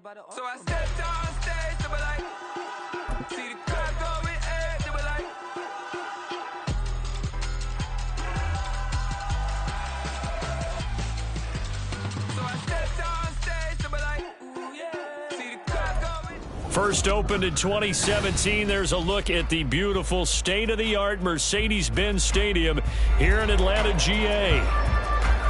So I stepped on stage, they were like, see the crowd going ahead, they were like. So I stepped on stage, they were like, ooh yeah, see the crowd going. First opened in 2017, there's a look at the beautiful state-of-the-art Mercedes-Benz Stadium here in Atlanta, GA.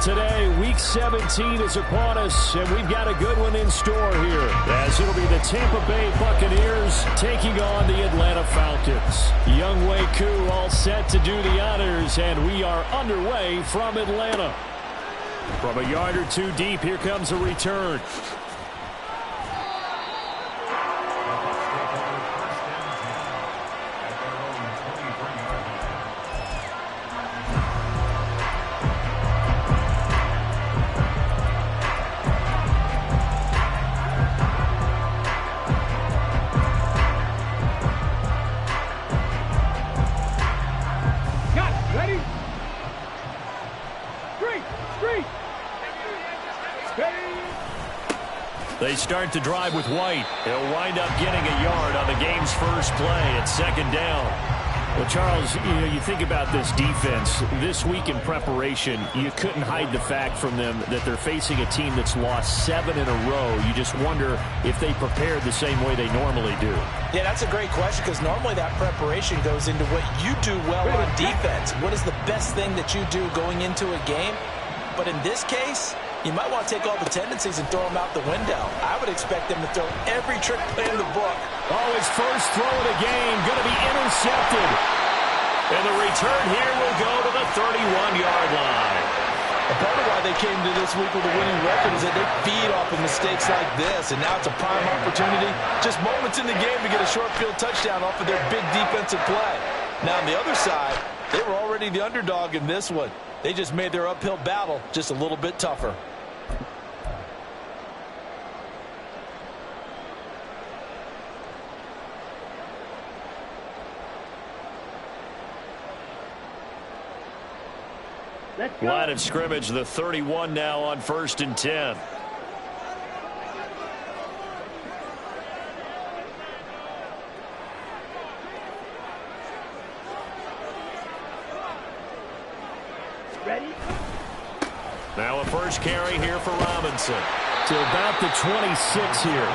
Today, Week 17 is upon us, and we've got a good one in store here, as it'll be the Tampa Bay Buccaneers taking on the Atlanta Falcons. Young Wei Koo all set to do the honors, and we are underway from Atlanta. From a yard or two deep, here comes a return. They start the drive with White. He'll wind up getting a yard on the game's first play at second down. Well, Charles, you think about this defense. This week in preparation, you couldn't hide the fact from them that they're facing a team that's lost 7 in a row. You just wonder if they prepared the same way they normally do. Yeah, that's a great question, because normally that preparation goes into what you do well on defense. What is the best thing that you do going into a game? But in this case, you might want to take all the tendencies and throw them out the window. I would expect them to throw every trick play in the book. Oh, his first throw of the game going to be intercepted. And the return here will go to the 31-yard line. A part of why they came to this week with a winning record is that they feed off of mistakes like this. And now it's a prime opportunity, just moments in the game, to get a short field touchdown off of their big defensive play. Now on the other side, they were already the underdog in this one. They just made their uphill battle just a little bit tougher. Line of scrimmage, the 31 now on 1st and 10. Ready? Now a first carry here for Robinson. To about the 26 here.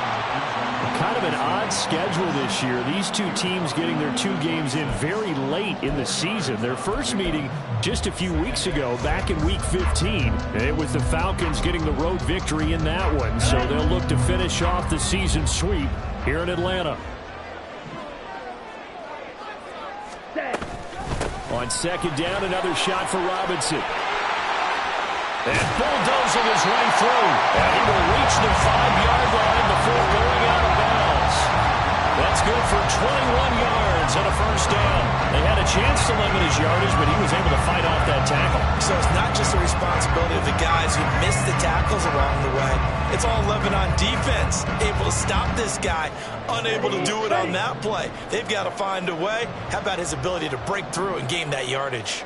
Kind of an odd schedule this year. These two teams getting their 2 games in very late in the season. Their first meeting just a few weeks ago, back in Week 15. And it was the Falcons getting the road victory in that one. So they'll look to finish off the season sweep here in Atlanta. On second down, another shot for Robinson. And bulldozing his way through. And he will reach the 5-yard line before going out of bounds. That's good for 21 yards and a first down. They had a chance to limit his yardage, but he was able to fight off that tackle. So it's not just the responsibility of the guys who missed the tackles along the way. It's all 11 on defense. Able to stop this guy. Unable to do it on that play. They've got to find a way. How about his ability to break through and gain that yardage?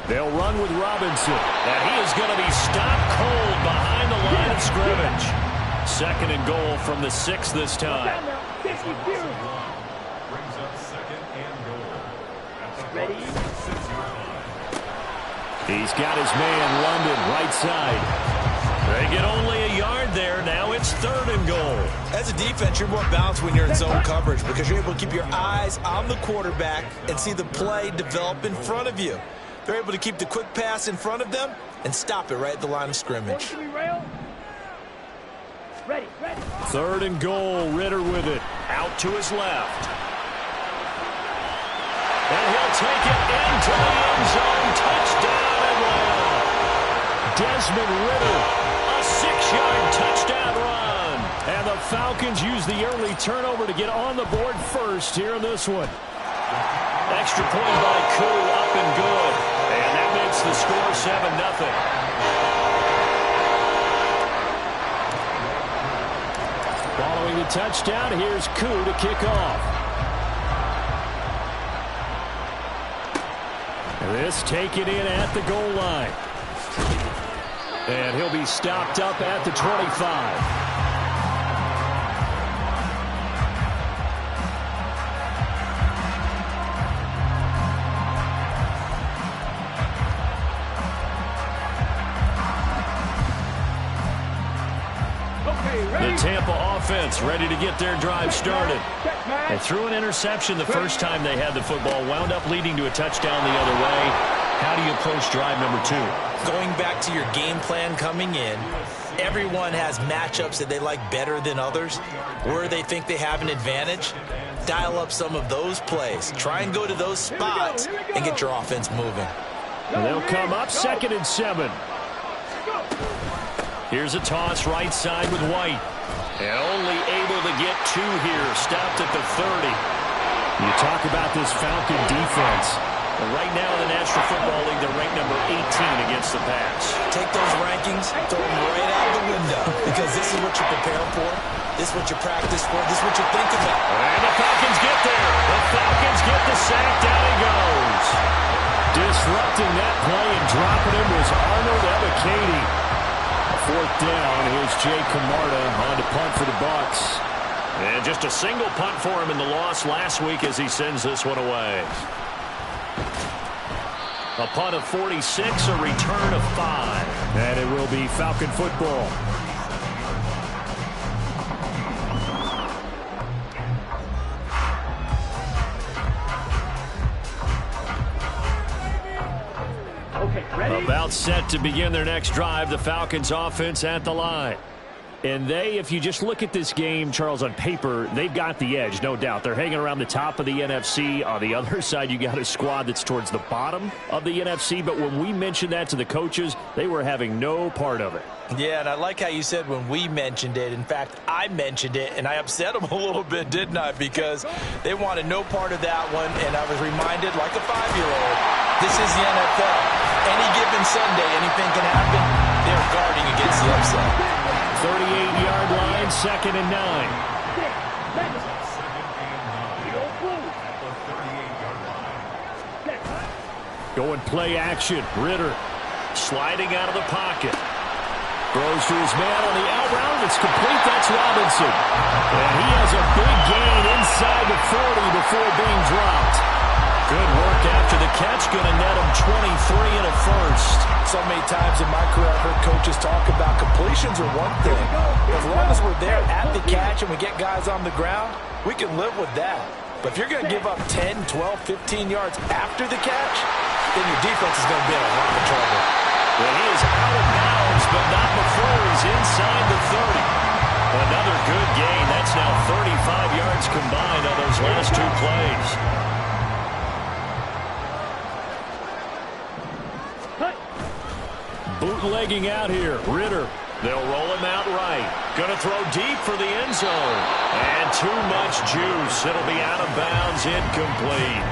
They'll run with Robinson. And he is going to be stopped cold behind the line of scrimmage. Second and goal from the 6 this time. Brings up second and goal. Ready? He's got his man, London, right side. They get only a yard there. Now it's 3rd and goal. As a defense, you're more balanced when you're in zone coverage, because you're able to keep your eyes on the quarterback and see the play develop in front of you. They're able to keep the quick pass in front of them and stop it right at the line of scrimmage. Ready. 3rd and goal, Ritter with it. Out to his left. And he'll take it into the end zone. Touchdown, Atlanta. Desmond Ritter, a 6-yard touchdown run. And the Falcons use the early turnover to get on the board first here in this one. Extra point by Koo, up and good. And that makes the score 7-0. Following the touchdown, here's Koo to kick off. This taken in at the goal line. And he'll be stopped up at the 25. Tampa offense ready to get their drive started. They threw an interception the first time they had the football, wound up leading to a touchdown the other way. How do you approach drive number 2? Going back to your game plan coming in, everyone has matchups that they like better than others. Where they think they have an advantage, dial up some of those plays. Try and go to those spots and get your offense moving. And they'll come up 2nd and 7. Here's a toss right side with White. And only able to get 2 here. Stopped at the 30. You talk about this Falcon defense. And right now in the National Football League, they're ranked number 18 against the pass. Take those rankings, throw them right out the window. Because this is what you prepare for. This is what you practice for. This is what you think about. And the Falcons get there. The Falcons get the sack. Down he goes. Disrupting that play and dropping him was Arnold Ebiketie. 4th down. Here's Jay Camarda on to punt for the Bucks. And just a single punt for him in the loss last week as he sends this one away. A punt of 46, a return of 5. And it will be Falcon football. About set to begin their next drive, the Falcons offense at the line. And if you just look at this game, Charles, on paper, they've got the edge, no doubt. They're hanging around the top of the NFC. On the other side, you got a squad that's towards the bottom of the NFC. But when we mentioned that to the coaches, they were having no part of it. Yeah, and I like how you said when we mentioned it. In fact, I mentioned it, and I upset them a little bit, didn't I? Because they wanted no part of that one, and I was reminded, like a 5-year-old, this is the NFL. Any given Sunday, anything can happen. They're guarding against the upset. 38-yard line, 2nd and 9. Going play action. Ritter sliding out of the pocket. Throws to his man on the out route. It's complete. That's Robinson. And he has a big gain inside the 40 before being dropped. Good work after the catch. Going to net him 23 and a first. So many times in my career I've heard coaches talk about completions are one thing. As long as we're there at the catch and we get guys on the ground, we can live with that. But if you're going to give up 10, 12, 15 yards after the catch, then your defense is going to be in a lot of trouble. Well, he is out of bounds, but not before he's inside the 30. Another good gain. That's now 35 yards combined on those last 2 plays. Bootlegging out here. Ritter. They'll roll him out right. Going to throw deep for the end zone. And too much juice. It'll be out of bounds, incomplete.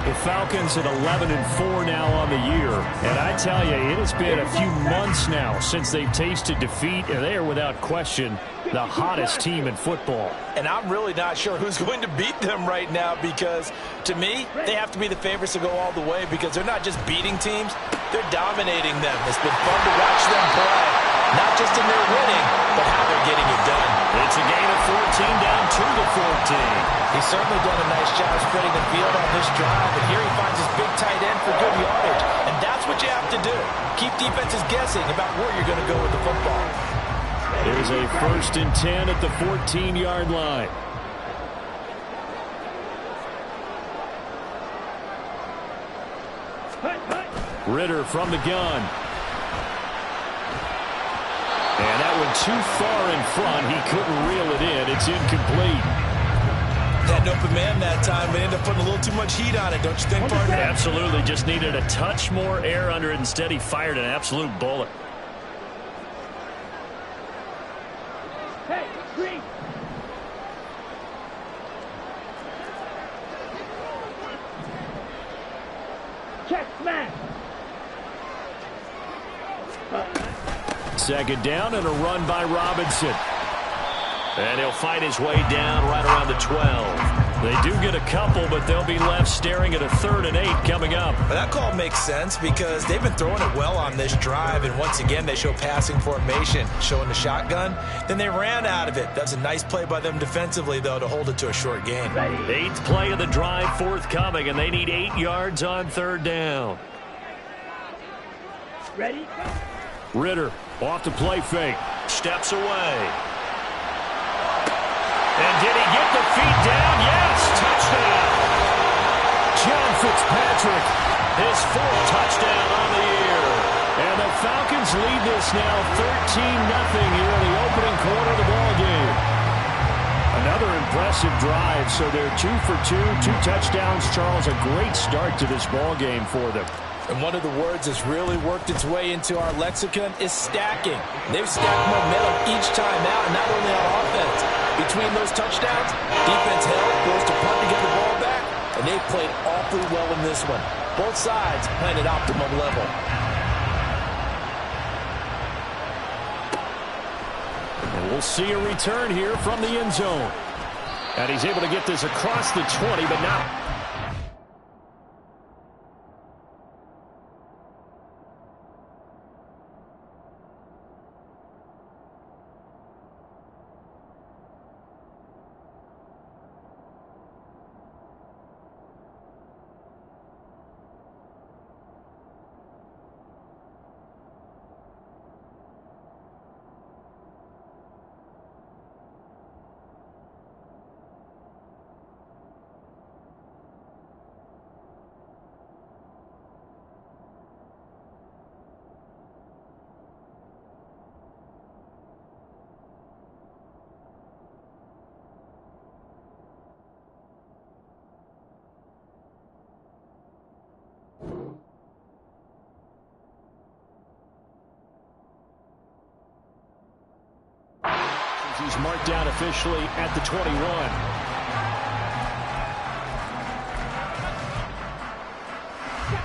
The Falcons at 11-4 now on the year. And I tell you, it has been a few months now since they've tasted defeat. And they are without question the hottest team in football. And I'm really not sure who's going to beat them right now because, to me, they have to be the favorites to go all the way because they're not just beating teams, they're dominating them. It's been fun to watch them play, not just in their winning, but how they're getting it done. It's a gain of 14 down to the 14. He's certainly done a nice job spreading the field on this drive, and here he finds his big tight end for good yardage, and that's what you have to do. Keep defenses guessing about where you're going to go with the football. There's a 1st and 10 at the 14-yard line. Ritter from the gun. And that one too far in front. He couldn't reel it in. It's incomplete. Had an open man that time, but ended up putting a little too much heat on it, don't you think, partner? Absolutely. Just needed a touch more air under it. Instead, he fired an absolute bullet. Hey, green. Check smash. 2nd down and a run by Robinson. And he'll fight his way down right around the 12. They do get a couple, but they'll be left staring at a 3rd and 8 coming up. But that call makes sense because they've been throwing it well on this drive, and once again they show passing formation, showing the shotgun. Then they ran out of it. That's a nice play by them defensively, though, to hold it to a short gain. 8th play of the drive forthcoming, and they need 8 yards on 3rd down. Ready? Ritter off the play fake. Steps away. And did he get the feet down? Yes, touchdown. John Fitzpatrick, his 4th touchdown on the year. And the Falcons lead this now 13-0 here in the opening quarter of the ballgame. Another impressive drive, so they're 2 for 2, 2 touchdowns. Charles, a great start to this ballgame for them. And one of the words that's really worked its way into our lexicon is stacking. They've stacked momentum each time out, and not only on offense. Between those touchdowns, defense held, goes to punt to get the ball back, and they've played awfully well in this one. Both sides playing at optimum level. And we'll see a return here from the end zone. And he's able to get this across the 20, but not. He's marked down officially at the 21.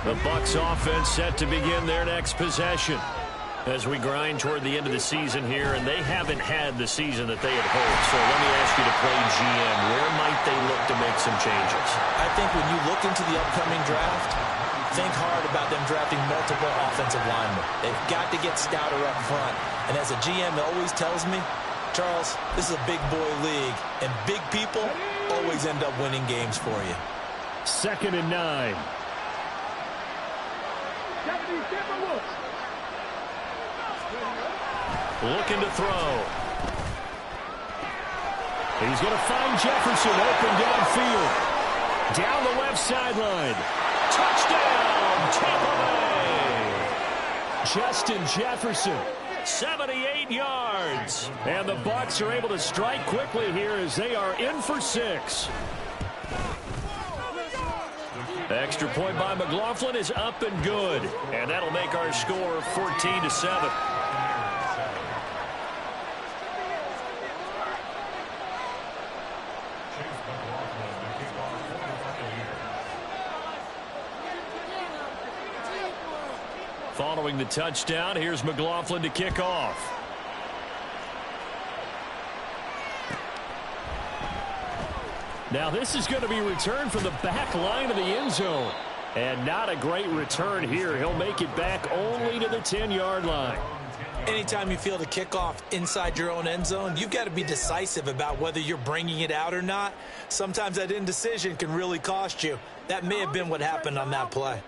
The Bucks offense set to begin their next possession as we grind toward the end of the season here, and they haven't had the season that they had hoped. So let me ask you to play GM. Where might they look to make some changes? I think when you look into the upcoming draft, think hard about them drafting multiple offensive linemen. They've got to get stouter up front. And as a GM always tells me, Charles, this is a big boy league, and big people always end up winning games for you. 2nd and 9. Looking to throw. He's going to find Jefferson open downfield. Down the left sideline. Touchdown, Tampa Bay. Justin Jefferson. 78 yards. And the Bucks are able to strike quickly here as they are in for 6. Extra point by McLaughlin is up and good. And that'll make our score 14-7. Following the touchdown, here's McLaughlin to kick off. Now this is going to be returned from the back line of the end zone. And not a great return here. He'll make it back only to the 10-yard line. Anytime you feel the kickoff inside your own end zone, you've got to be decisive about whether you're bringing it out or not. Sometimes that indecision can really cost you. That may have been what happened on that play.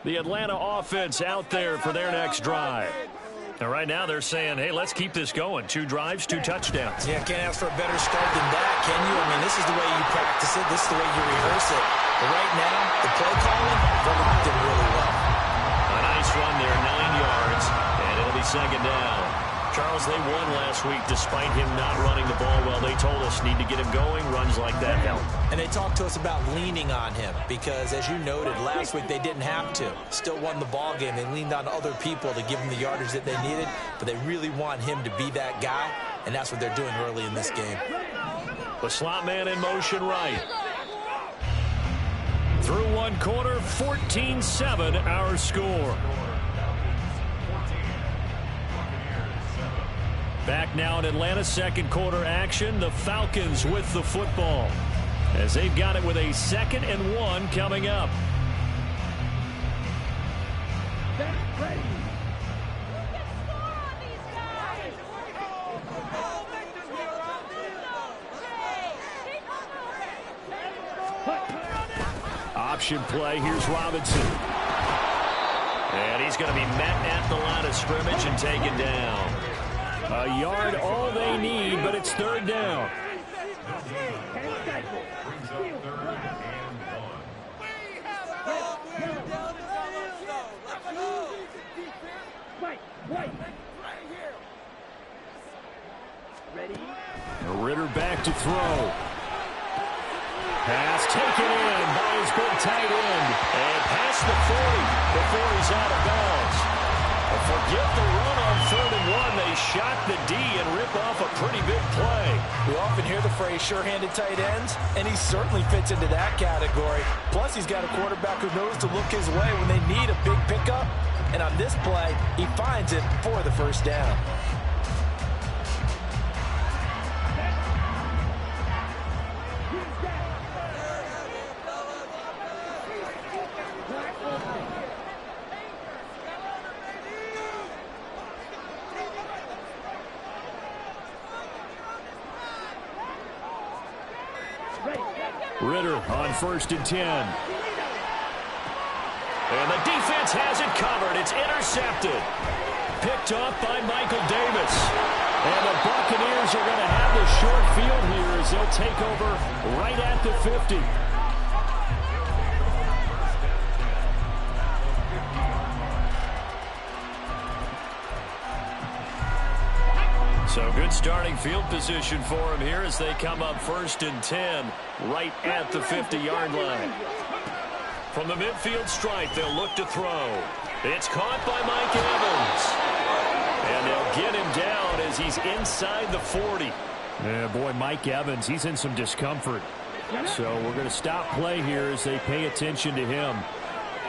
The Atlanta offense out there for their next drive. And right now they're saying, hey, let's keep this going. 2 drives, 2 touchdowns. Yeah, can't ask for a better start than that, can you? I mean, this is the way you practice it. This is the way you rehearse it. But right now, the play calling, they're did really well. A nice run there, 9 yards, and it'll be 2nd down. Charles, they won last week despite him not running the ball well. They told us need to get him going. Runs like that help. And they talked to us about leaning on him because, as you noted, last week they didn't have to. Still won the ball game. They leaned on other people to give them the yardage that they needed, but they really want him to be that guy, and that's what they're doing early in this game. The slot man in motion right. Through 1 quarter, 14-7 our score. Back now in Atlanta, 2nd quarter action. The Falcons with the football as they've got it with a 2nd and 1 coming up. Option play. Here's Robinson. And he's going to be met at the line of scrimmage and taken down. A yard, all they need, but it's third down. Ritter back to throw. Pass taken in by his big tight end. And past the 40 before he's out of bounds. Forget the run on 3rd and 1. They shock the D and rip off a pretty big play. We often hear the phrase sure-handed tight ends, and he certainly fits into that category. Plus, he's got a quarterback who knows to look his way when they need a big pickup. And on this play, he finds it for the first down. Ritter on 1st and 10. And the defense has it covered. It's intercepted. Picked off by Michael Davis. And the Buccaneers are going to have the short field here as they'll take over right at the 50. So good starting field position for him here as they come up 1st and 10 right at the 50-yard line. From the midfield stripe, they'll look to throw. It's caught by Mike Evans. And they'll get him down as he's inside the 40. Yeah, boy, Mike Evans, he's in some discomfort. So we're going to stop play here as they pay attention to him.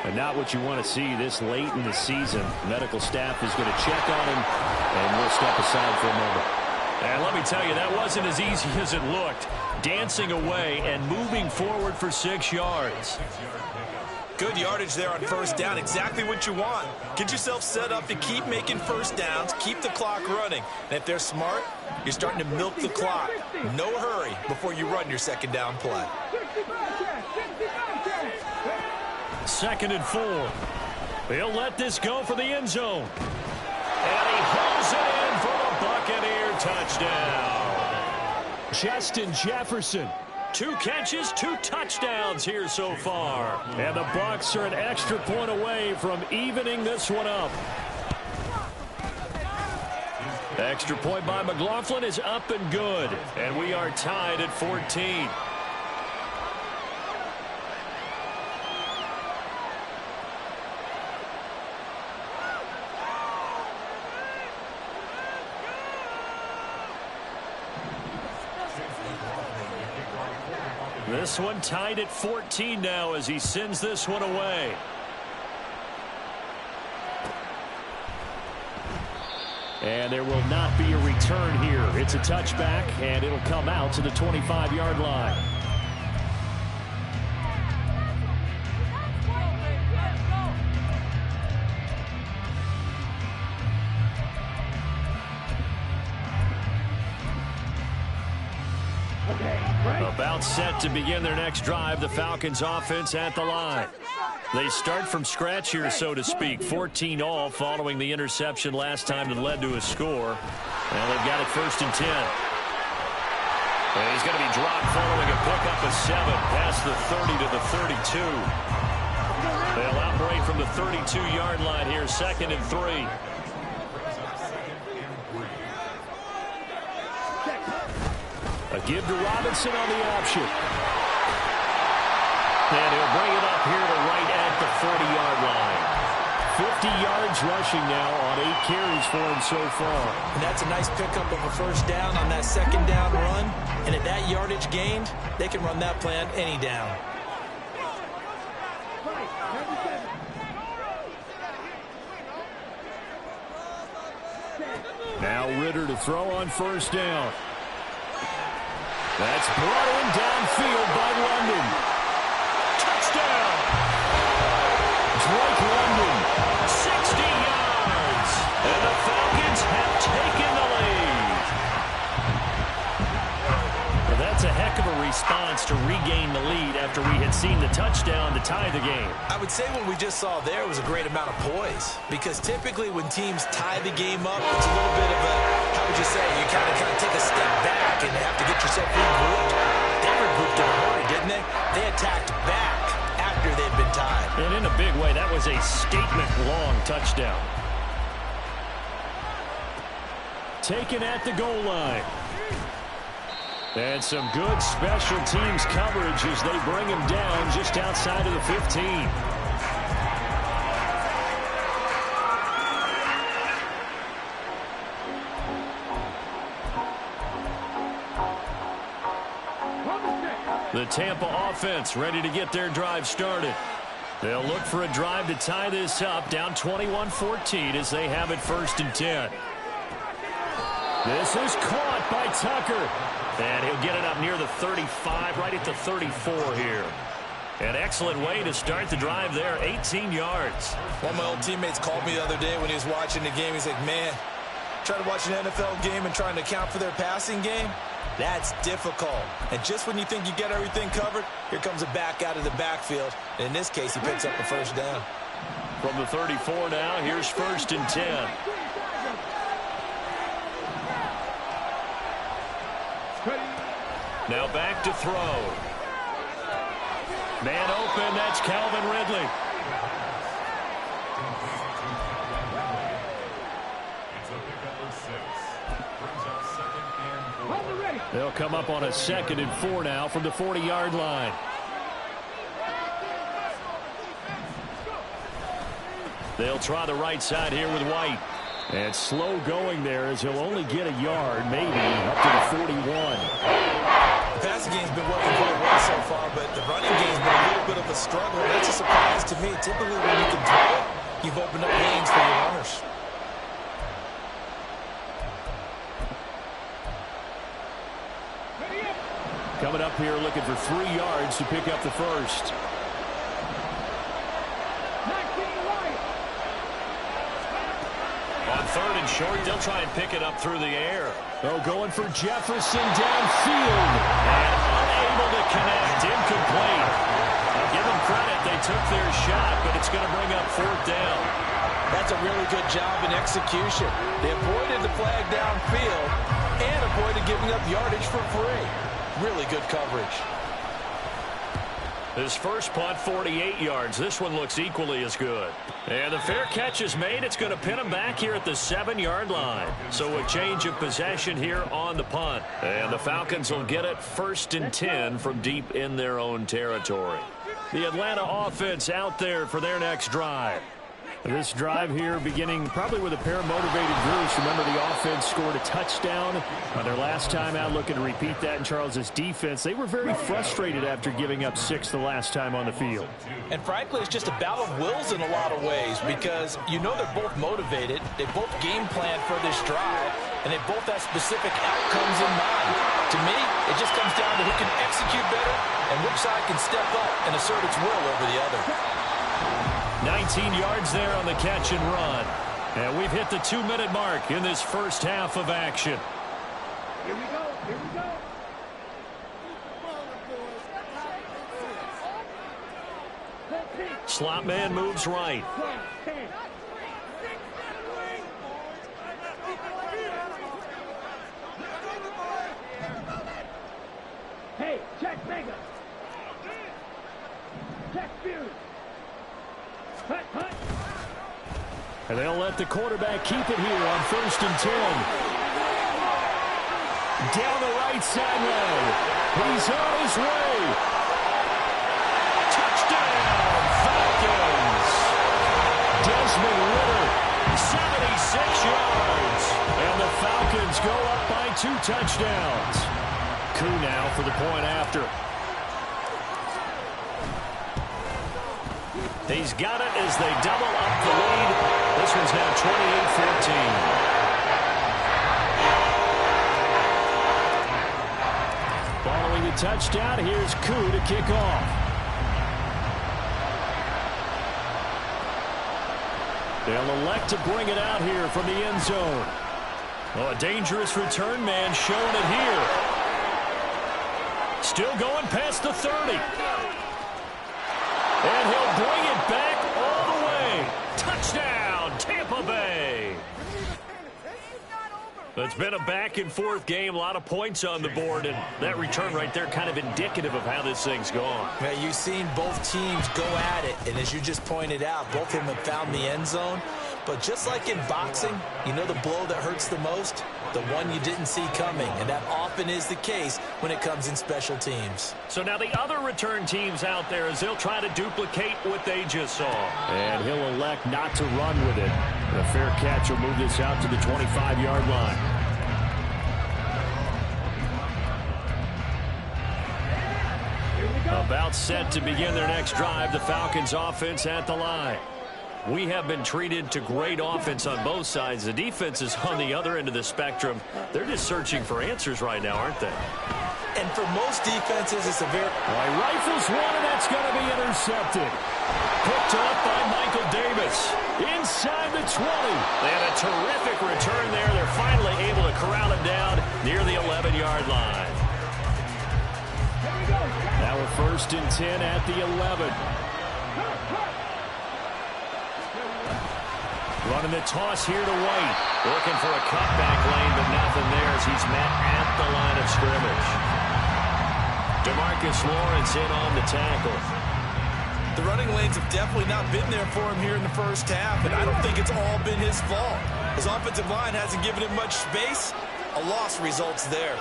And not what you want to see this late in the season. Medical staff is going to check on him, and we'll step aside for a moment. And let me tell you, that wasn't as easy as it looked. Dancing away and moving forward for 6 yards. Good yardage there on 1st down. Exactly what you want. Get yourself set up to keep making 1st downs, keep the clock running. And if they're smart, you're starting to milk the clock. No hurry before you run your 2nd down play. 2nd and 4. They'll let this go for the end zone. And he hauls it in for a Buccaneer touchdown. Justin Jefferson. 2 catches, 2 touchdowns here so far. And the Bucs are an extra point away from evening this one up. Extra point by McLaughlin is up and good. And we are tied at 14. This one tied at 14 now as he sends this one away. And there will not be a return here. It's a touchback, and it'll come out to the 25-yard line. About set to begin their next drive, the Falcons offense at the line. They start from scratch here, so to speak. 14 all following the interception last time that led to a score. And they've got it 1st and 10. And he's going to be dropped following a pickup of 7 past the 30 to the 32. They'll operate from the 32-yard line here, 2nd and 3. A give to Robinson on the option. And he'll bring it up here to right at the 40-yard line. 50 yards rushing now on 8 carries for him so far. And that's a nice pickup of a 1st down on that 2nd down run. And at that yardage gained, they can run that play on any down. Now Ritter to throw on 1st down. That's brought in downfield by London. Touchdown! Drake London, 60 yards. And the Falcons have taken the lead. Well, that's a heck of a response to regain the lead after we had seen the touchdown to tie the game? I would say what we just saw there was a great amount of poise, because typically when teams tie the game up, it's a little bit of a, how would you say, you kind of take a step back and have to get yourself regrouped. They regrouped in a hurry, didn't they? They attacked back after they'd been tied. And in a big way, that was a statement-long touchdown. Taken at the goal line. And some good special teams coverage as they bring him down just outside of the 15. The Tampa offense ready to get their drive started. They'll look for a drive to tie this up, down 21-14 as they have it 1st and 10. This is caught by Tucker. And he'll get it up near the 35, right at the 34 here. An excellent way to start the drive there, 18 yards. One of my old teammates called me the other day when he was watching the game. He's like, man, trying to watch an NFL game and trying to account for their passing game, that's difficult. And just when you think you get everything covered, here comes a back out of the backfield. And in this case, he picks up a 1st down. From the 34 now, here's 1st and 10. Now back to throw. Man open, that's Calvin Ridley. They'll come up on a 2nd and 4 now from the 40-yard line. They'll try the right side here with White. And slow going there as he'll only get a yard, maybe, up to the 41. The passing game's been working quite well so far, but the running game's been a little bit of a struggle. That's a surprise to me. Typically, when you can throw it, you've opened up lanes for your runners. Coming up here looking for 3 yards to pick up the 1st. On 3rd and short, they'll try and pick it up through the air. Oh, going for Jefferson downfield. And unable to connect. Incomplete. I'll give them credit. They took their shot, but it's going to bring up 4th down. That's a really good job in execution. They avoided the flag downfield and avoided giving up yardage for free. Really good coverage. His first punt, 48 yards. This one looks equally as good. And the fair catch is made. It's going to pin him back here at the 7-yard line. So a change of possession here on the punt. And the Falcons will get it 1st and 10 from deep in their own territory. The Atlanta offense out there for their next drive. This drive here beginning probably with a pair of motivated Bruce. Remember, the offense scored a touchdown on their last time out, looking to repeat that in Charles's defense. They were very frustrated after giving up 6 the last time on the field. And frankly, it's just a battle of wills in a lot of ways, because you know they're both motivated. They both game plan for this drive, and they both have specific outcomes in mind. To me, it just comes down to who can execute better and which side can step up and assert its will over the other. 19 yards there on the catch and run. And we've hit the 2-minute mark in this first half of action. Here we go. Here we go. Slot man moves right. Hey, check Mega. Check Fury. And they'll let the quarterback keep it here on 1st and 10. Down the right sideline. He's on his way. Touchdown, Falcons. Desmond Ridder, 76 yards. And the Falcons go up by 2 touchdowns. Koo now for the point after. He's got it as they double up the lead. This one's now 28-14. Following the touchdown, here's Koo to kick off. They'll elect to bring it out here from the end zone. Oh, a dangerous return man showing it here. Still going past the 30. And he'll bring it back all the way. Touchdown, Tampa Bay. It's been a back-and-forth game, a lot of points on the board, and that return right there kind of indicative of how this thing's gone. Yeah, you've seen both teams go at it, and as you just pointed out, both of them have found the end zone. But just like in boxing, you know the blow that hurts the most? The one you didn't see coming, and that often is the case when it comes in special teams. So now the other return teams out there as they'll try to duplicate what they just saw. And he'll elect not to run with it. A fair catch will move this out to the 25-yard line. About set to begin their next drive, the Falcons offense at the line. We have been treated to great offense on both sides. The defense is on the other end of the spectrum. They're just searching for answers right now, aren't they? And for most defenses, it's a very... Rifles one, and that's going to be intercepted. Picked up by Michael Davis. Inside the 20. They had a terrific return there. They're finally able to corral him down near the 11-yard line. Now we're 1st and 10 at the 11. Running the toss here to White. Looking for a cutback lane, but nothing there as he's met at the line of scrimmage. DeMarcus Lawrence in on the tackle. The running lanes have definitely not been there for him here in the first half, and I don't think it's all been his fault. His offensive line hasn't given him much space. A loss results there.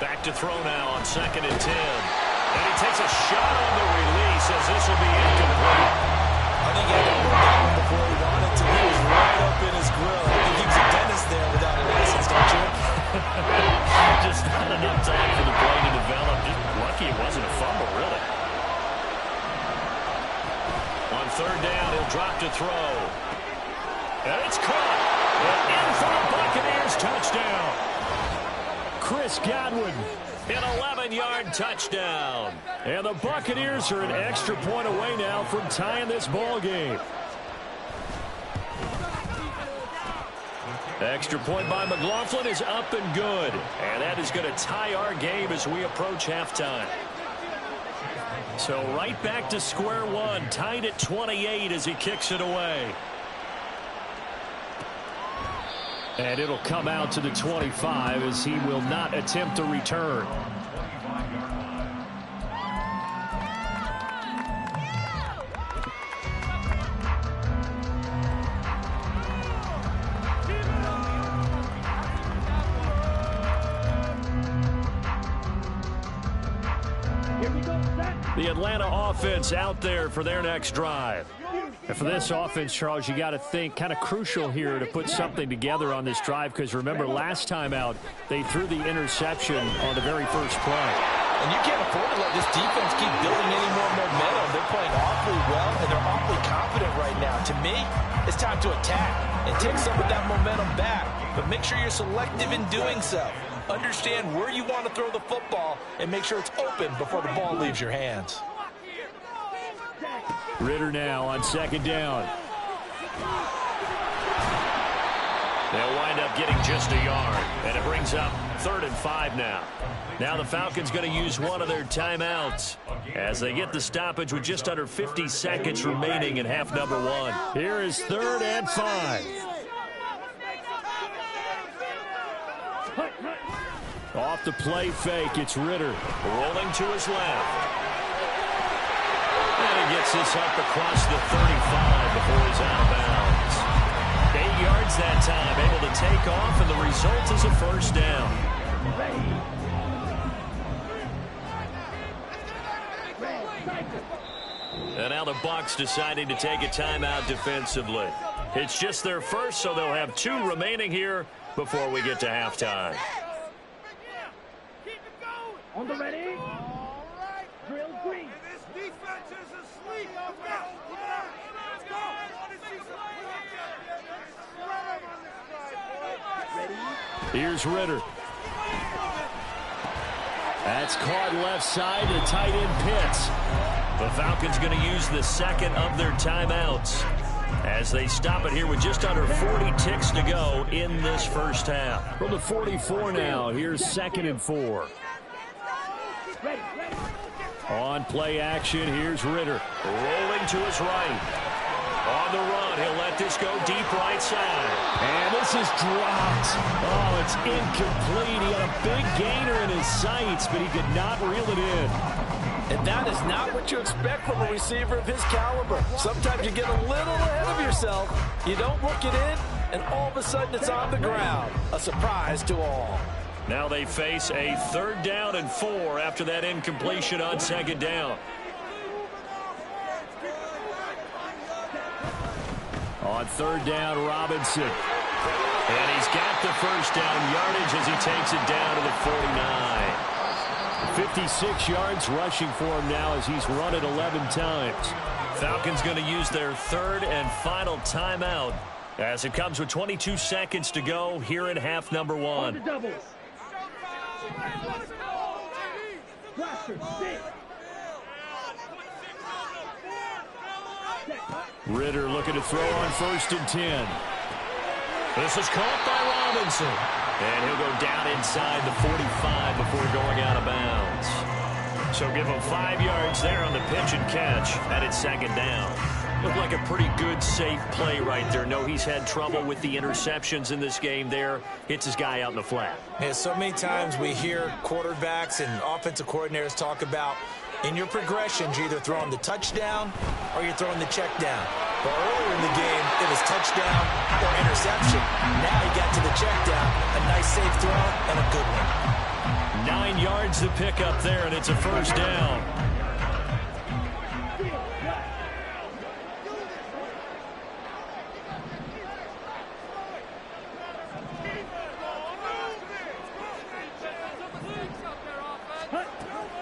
Back to throw now on 2nd and 10. And he takes a shot on the release as this will be incomplete. I think he had to put that one before he wanted to. He was right up in his grill. I think he was a dentist there without a license, don't you? Just not enough time for the play to develop. Just lucky it wasn't a fumble, really. On 3rd down, he'll drop to throw. And it's caught. And in for the Buccaneers touchdown. Chris Godwin, an 11-yard touchdown. And the Buccaneers are an extra point away now from tying this ball game. Extra point by McLaughlin is up and good. And that is going to tie our game as we approach halftime. So right back to square one, tied at 28 as he kicks it away. And it'll come out to the 25 as he will not attempt a return. The Atlanta offense out there for their next drive. And for this offense, Charles, you got to think kind of crucial here to put something together on this drive, because remember last time out they threw the interception on the very first play. And you can't afford to let this defense keep building any more momentum. They're playing awfully well, and they're awfully confident right now. To me, it's time to attack and take some of that momentum back. But make sure you're selective in doing so. Understand where you want to throw the football and make sure it's open before the ball leaves your hands. Ritter now on 2nd down. They'll wind up getting just a yard, and it brings up 3rd and 5 now. Now the Falcons going to use one of their timeouts as they get the stoppage with just under 50 seconds remaining in half number 1. Here is 3rd and 5. Off the play fake, it's Ritter. Rolling to his left. And he gets this up across the 35 before he's out of bounds. 8 yards that time, able to take off, and the result is a 1st down. And now the Bucs deciding to take a timeout defensively. It's just their first, so they'll have 2 remaining here before we get to halftime. On the ready? Drill green. This defense is asleep. Let's go. Ready? Here's Ritter. That's caught left side to tight end Pitts. The Falcons going to use the 2nd of their timeouts as they stop it here with just under 40 ticks to go in this first half. From the 44 now, here's 2nd and 4. On play action, here's Ritter. Rolling to his right. On the run, he'll let this go deep right side. And this is dropped. Oh, it's incomplete. He had a big gainer in his sights, but he could not reel it in. And that is not what you expect from a receiver of his caliber. Sometimes you get a little ahead of yourself. You don't look it in, and all of a sudden it's on the ground. A surprise to all. Now they face a 3rd down and 4 after that incompletion on 2nd down. On 3rd down, Robinson. And he's got the 1st down yardage as he takes it down to the 49. 56 yards rushing for him now as he's run it 11 times. Falcons going to use their 3rd and final timeout as it comes with 22 seconds to go here in half number 1. Ritter looking to throw on 1st and 10. This is caught by Robinson. And he'll go down inside the 45 before going out of bounds. So give him 5 yards there on the pitch and catch, and it's 2nd down. Looked like a pretty good, safe play right there. No, he's had trouble with the interceptions in this game there. Hits his guy out in the flat. Yeah, so many times we hear quarterbacks and offensive coordinators talk about in your progressions, you're either throwing the touchdown or you're throwing the check down. But earlier in the game, it was touchdown or interception. Now he got to the check down. A nice safe throw and a good one. 9 yards to pick up there, and it's a 1st down.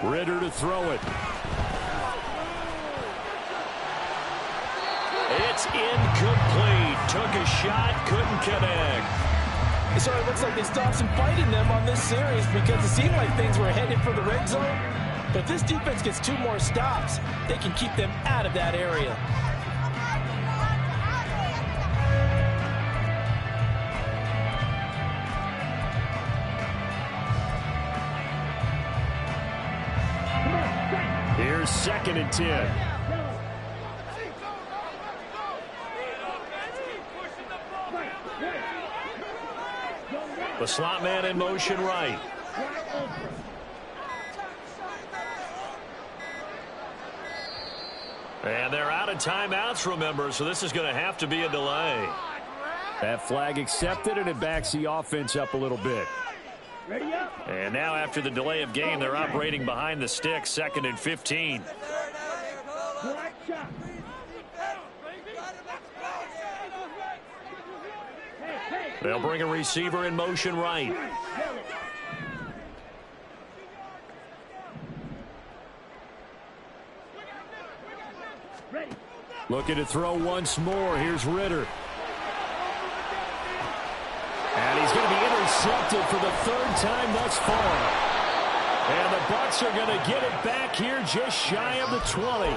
Ritter to throw it. It's incomplete. Took a shot, couldn't connect. So it looks like they stopped some fighting them on this series because it seemed like things were headed for the red zone. But if this defense gets 2 more stops, they can keep them out of that area. Here's 2nd and 10. The slot man in motion right. And they're out of timeouts, remember, so this is going to have to be a delay. That flag accepted, and it backs the offense up a little bit. And now after the delay of game, they're operating behind the sticks, 2nd and 15. They'll bring a receiver in motion right. Looking to throw once more. Here's Ritter. And he's going to be intercepted for the 3rd time thus far. And the Bucks are going to get it back here just shy of the 20.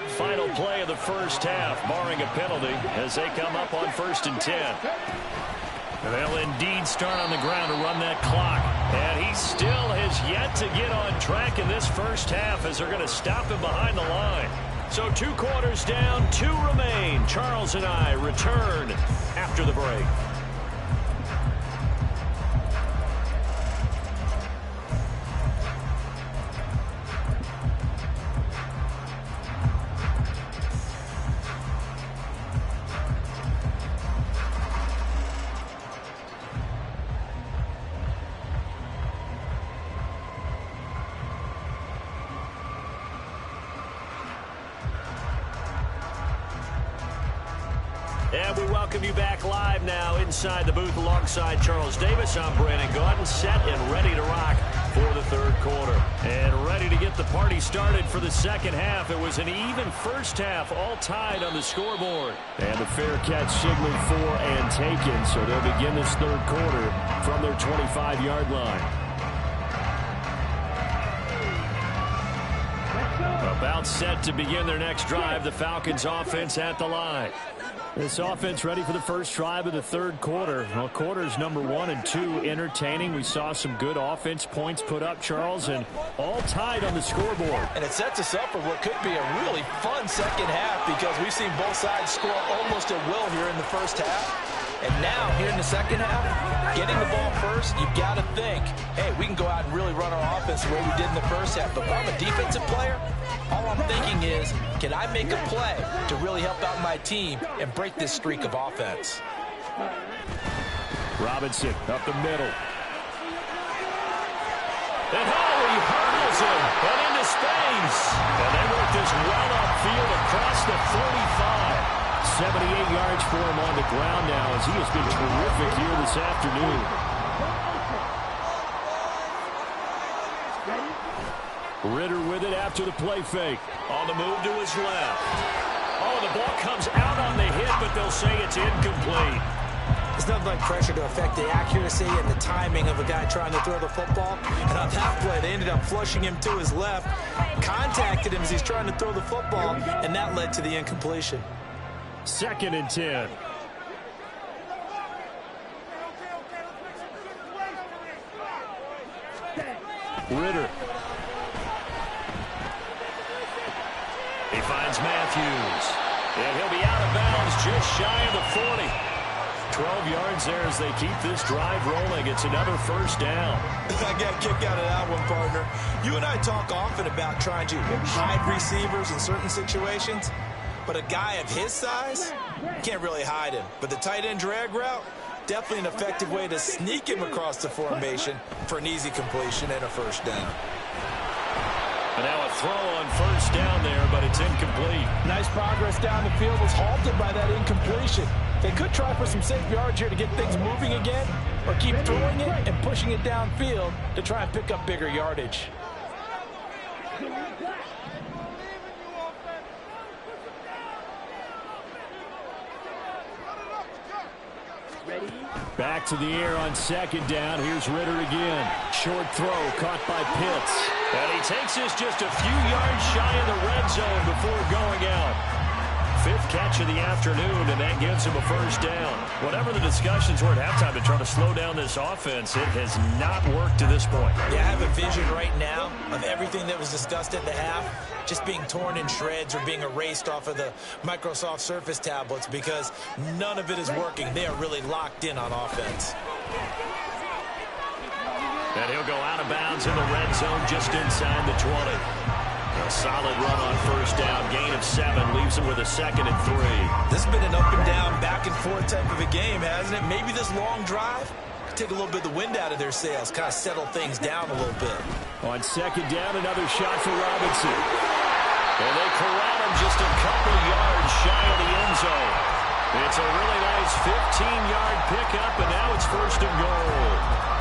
Final play of the 1st half, barring a penalty, as they come up on 1st and 10. And they'll indeed start on the ground to run that clock. And he still has yet to get on track in this 1st half as they're going to stop him behind the line. So 2 quarters down, 2 remain. Charles and I return after the break. And we welcome you back live now inside the booth alongside Charles Davis. I'm Brandon Gaudin, set and ready to rock for the 3rd quarter. And ready to get the party started for the 2nd half. It was an even 1st half, all tied on the scoreboard. And the fair catch signaled for and taken, so they'll begin this 3rd quarter from their 25-yard line. About set to begin their next drive, the Falcons offense at the line. This offense ready for the first drive of the third quarter. Well, quarters number 1 and 2 entertaining. We saw some good offense points put up, Charles, and all tied on the scoreboard. And it sets us up for what could be a really fun second half because we've seen both sides score almost at will here in the first half. And now, here in the second half, getting the ball first, you've got to think, hey, we can go out and really run our offense the way we did in the first half. But if I'm a defensive player, all I'm thinking is, can I make a play to really help out my team and break this streak of offense? Robinson up the middle. And Holloway hurdles him and into space. And they work this well upfield across the 45. 78 yards for him on the ground now as he has been terrific here this afternoon. Ritter with it after the play fake. On the move to his left. Oh, the ball comes out on the hit, but they'll say it's incomplete. There's nothing like pressure to affect the accuracy and the timing of a guy trying to throw the football. And on that play, they ended up flushing him to his left, contacted him as he's trying to throw the football, and that led to the incompletion. 2nd and 10. Ritter. He finds Matthews. And he'll be out of bounds just shy of the 40. 12 yards there as they keep this drive rolling. It's another first down. I got a kick out of that one, partner. You and I talk often about trying to hide receivers in certain situations. But a guy of his size, can't really hide him. But the tight end drag route, definitely an effective way to sneak him across the formation for an easy completion and a first down. And now a throw on first down there, but it's incomplete. Nice progress down the field was halted by that incompletion. They could try for some safe yards here to get things moving again, or keep throwing it and pushing it downfield to try and pick up bigger yardage. Back to the air on 2nd down. Here's Ritter again. Short throw caught by Pitts. And he takes this just a few yards shy of the red zone before going out. 5th catch of the afternoon, and that gives him a first down. Whatever the discussions were at halftime to try to slow down this offense, it has not worked to this point. Yeah, I have a vision right now of everything that was discussed at the half just being torn in shreds or being erased off of the Microsoft Surface tablets because none of it is working. They are really locked in on offense. And he'll go out of bounds in the red zone just inside the 20. A solid run on first down. Gain of 7 leaves him with a 2nd and 3. This has been an up and down, back and forth type of a game, hasn't it? Maybe this long drive could take a little bit of the wind out of their sails, kind of settle things down a little bit. On 2nd down, another shot for Robinson. And they corral him just a couple yards shy of the end zone. It's a really nice 15-yard pickup, and now it's 1st and goal.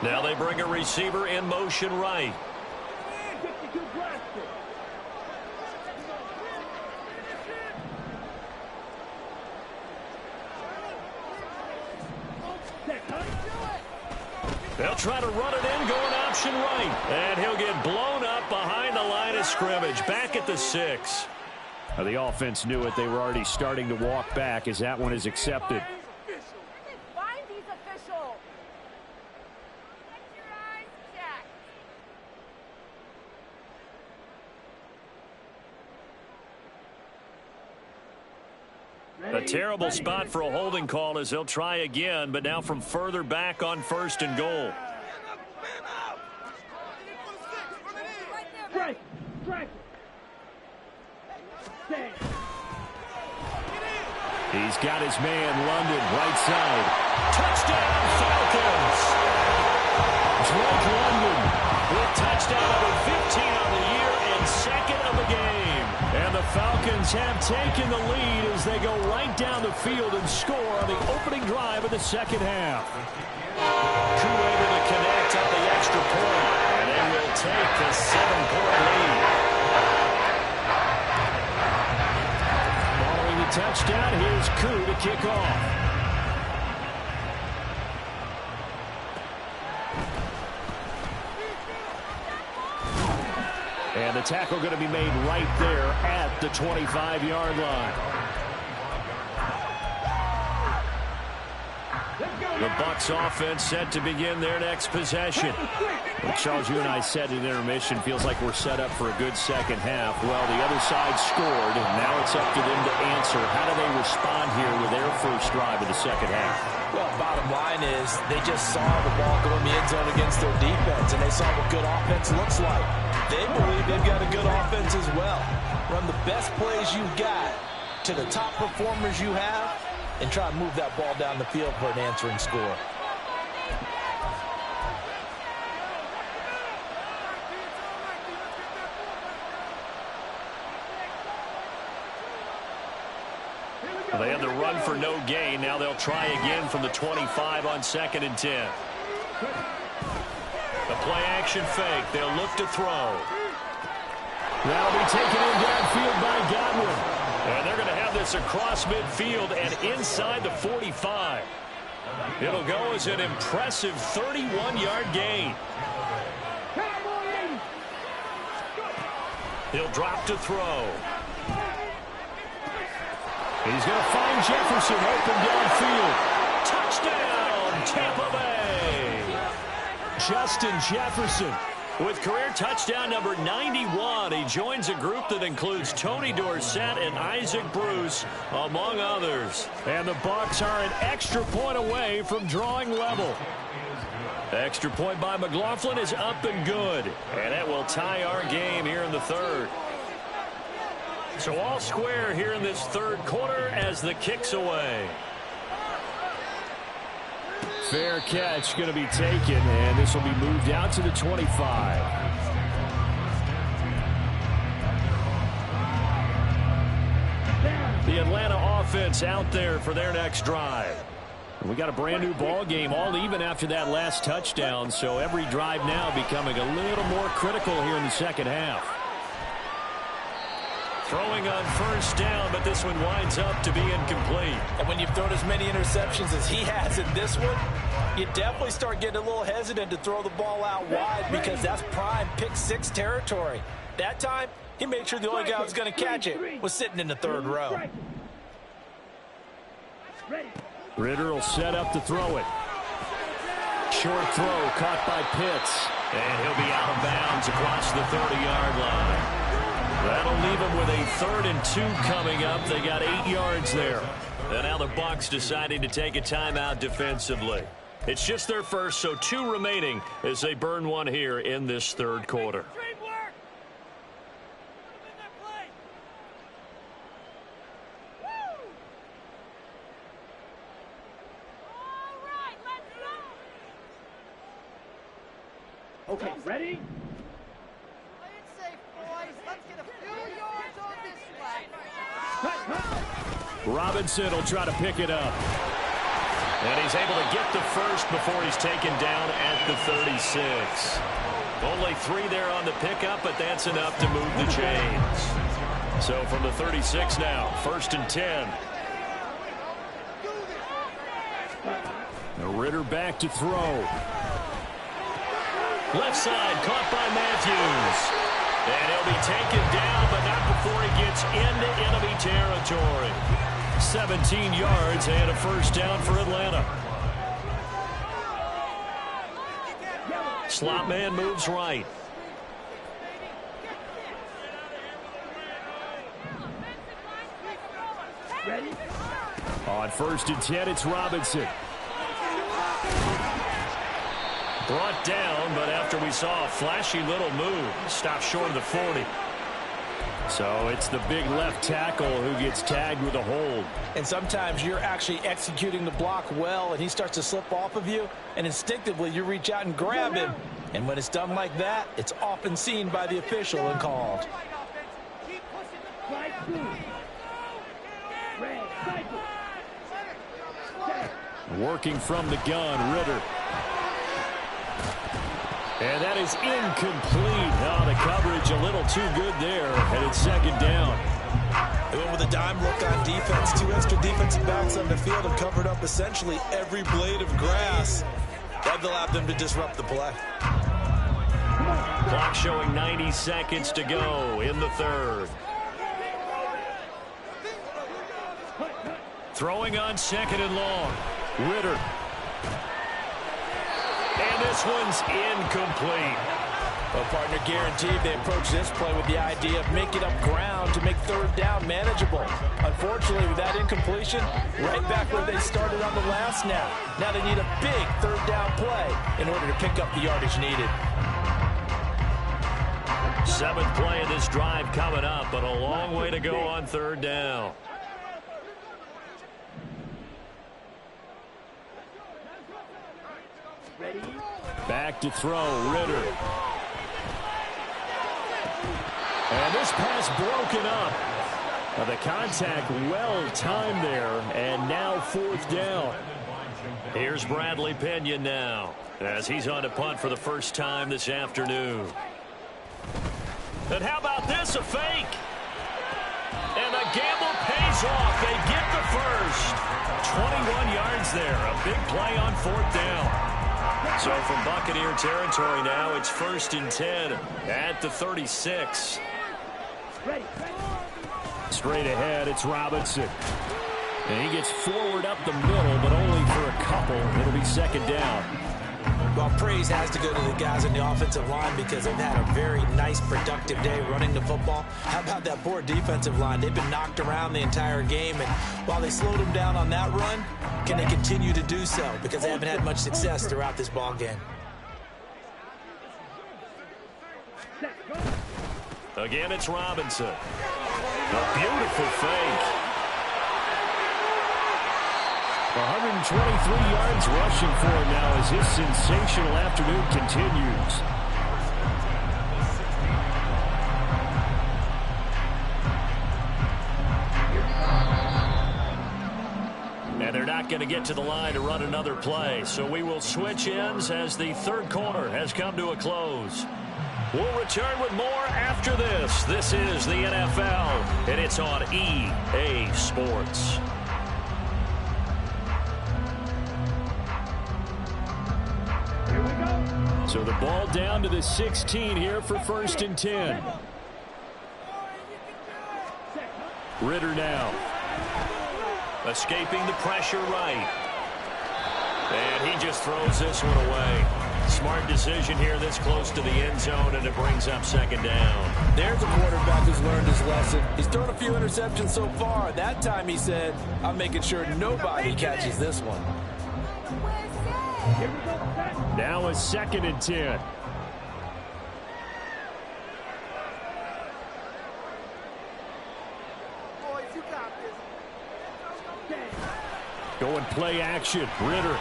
Now they bring a receiver in motion right. They'll try to run it in, going option right. And he'll get blown up behind the line of scrimmage, back at the 6. Now the offense knew it. They were already starting to walk back as that one is accepted. A terrible spot for a holding call as they'll try again, but now from further back on 1st and goal. He's got his man, London, right side. Touchdown, Falcons! Drake London with touchdown number 15 on the year and 2nd of the game. And the Falcons have taken the lead as they go right down the field and score on the opening drive of the second half. Koo able to connect on the extra point, and they will take the 7-point lead. Following the touchdown, here's Koo to kick off. And the tackle going to be made right there at the 25-yard line. The Bucks offense set to begin their next possession. Well, Charles, you and I said in intermission, feels like we're set up for a good second half. Well, the other side scored, and now it's up to them to answer. How do they respond here with their first drive of the second half? Well, bottom line is they just saw the ball go in the end zone against their defense, and they saw what good offense looks like. They believe they've got a good offense as well. Run the best plays you've got to the top performers you have, and try to move that ball down the field for an answering score. Well, they had the run for no gain. Now they'll try again from the 25 on 2nd and 10. The play-action fake. They'll look to throw. That'll be taken in downfield by Godwin. And they're going to have this across midfield and inside the 45. It'll go as an impressive 31-yard gain. He'll drop to throw. He's going to find Jefferson open downfield. Touchdown, Tampa Bay. Justin Jefferson with career touchdown number 91. He joins a group that includes Tony Dorsett and Isaac Bruce, among others. And the Bucks are an extra point away from drawing level. Extra point by McLaughlin is up and good. And that will tie our game here in the third. So all square here in this third quarter as the kick's away. Fair catch going to be taken, and this will be moved out to the 25. The Atlanta offense out there for their next drive. We got a brand new ball game, all even after that last touchdown, so every drive now becoming a little more critical here in the second half. Throwing on first down, but this one winds up to be incomplete. And when you've thrown as many interceptions as he has in this one, you definitely start getting a little hesitant to throw the ball out wide because that's prime pick six territory. That time, he made sure the only guy who was going to catch it was sitting in the third row. Ritter will set up to throw it. Short throw caught by Pitts. And he'll be out of bounds across the 30-yard line. That'll leave them with a 3rd and 2 coming up. They got 8 yards there. And now the Bucks deciding to take a timeout defensively. It's just their first, so 2 remaining as they burn one here in this third quarter. Okay, ready? Robinson will try to pick it up. And he's able to get the first before he's taken down at the 36. Only 3 there on the pickup, but that's enough to move the chains. So from the 36 now, 1st and 10. Ritter back to throw. Left side caught by Matthews. And he'll be taken down, but not before he gets into enemy territory. 17 yards and a first down for Atlanta. Slot man moves right. Ready? On 1st and 10, it's Robinson. Brought down, but after we saw a flashy little move, stopped short of the 40. So it's the big left tackle who gets tagged with a hold. And sometimes you're actually executing the block well, and he starts to slip off of you, and instinctively you reach out and grab him. And when it's done like that, it's often seen by the official and called. Working from the gun, Ritter. And that is incomplete. Oh, the coverage a little too good there, and it's 2nd down. They went with a dime look on defense. 2 extra defensive backs on the field and covered up essentially every blade of grass. That allowed them to disrupt the play. Clock showing 90 seconds to go in the third. Throwing on second and long. Ritter. And this one's incomplete. Well, partner, guaranteed they approach this play with the idea of making up ground to make third down manageable. Unfortunately, with that incompletion, right back where they started on the last snap. Now they need a big third down play in order to pick up the yardage needed. Seventh play of this drive coming up, but a long way to go on third down. Back to throw, Ritter. And this pass broken up. The contact well timed there, and now fourth down. Here's Bradley Pinion now, as he's on to punt for the first time this afternoon. And how about this, a fake? And the gamble pays off. They get the first. 21 yards there, a big play on fourth down. So from Buccaneer territory now, it's 1st and 10 at the 36. Straight ahead, it's Robinson. And he gets forward up the middle, but only for a couple. It'll be second down. Well, praise has to go to the guys on the offensive line because they've had a very nice, productive day running the football. How about that poor defensive line? They've been knocked around the entire game, and while they slowed them down on that run, can they continue to do so? Because they haven't had much success throughout this ball game. Again, it's Robinson. A beautiful fake. 123 yards rushing for him now as his sensational afternoon continues. And they're not going to get to the line to run another play, so we will switch ends as the third quarter has come to a close. We'll return with more after this. This is the NFL, and it's on EA Sports. So the ball down to the 16 here for 1st and 10. Ritter now. Escaping the pressure right. And he just throws this one away. Smart decision here this close to the end zone, and it brings up second down. There's a quarterback who's learned his lesson. He's thrown a few interceptions so far. That time he said, I'm making sure nobody catches this one. Now a 2nd and 10. Going play action, Ritter.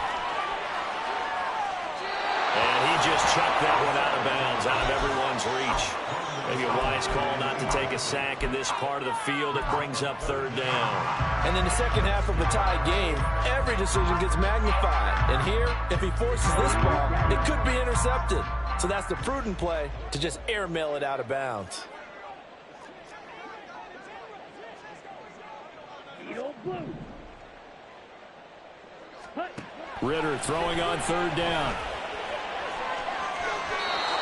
And he just chucked that one out of bounds, out of everyone's reach. Maybe a wise call not to take a sack in this part of the field. It brings up third down. And in the second half of a tie game, every decision gets magnified. And here, if he forces this ball, it could be intercepted. So that's the prudent play to just airmail it out of bounds. Ritter throwing on third down.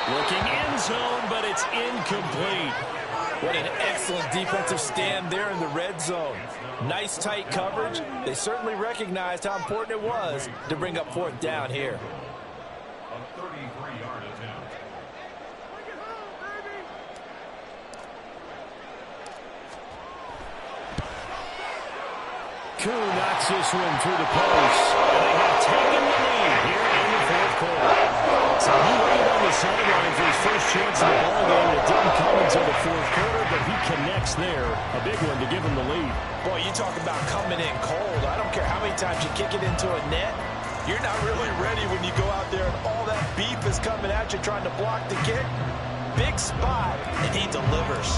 Looking end zone, but it's incomplete. What an excellent defensive stand there in the red zone. Nice tight coverage. They certainly recognized how important it was to bring up fourth down here. A 33-yard attempt. Koo knocks this one through the post. And they have taken the lead here in the fourth quarter. So he waited on the sideline for his first chance in the ballgame. It didn't come until the fourth quarter, but he connects there. A big one to give him the lead. Boy, you talk about coming in cold. I don't care how many times you kick it into a net. You're not really ready when you go out there and all that beef is coming at you trying to block the kick. Big spot, and he delivers.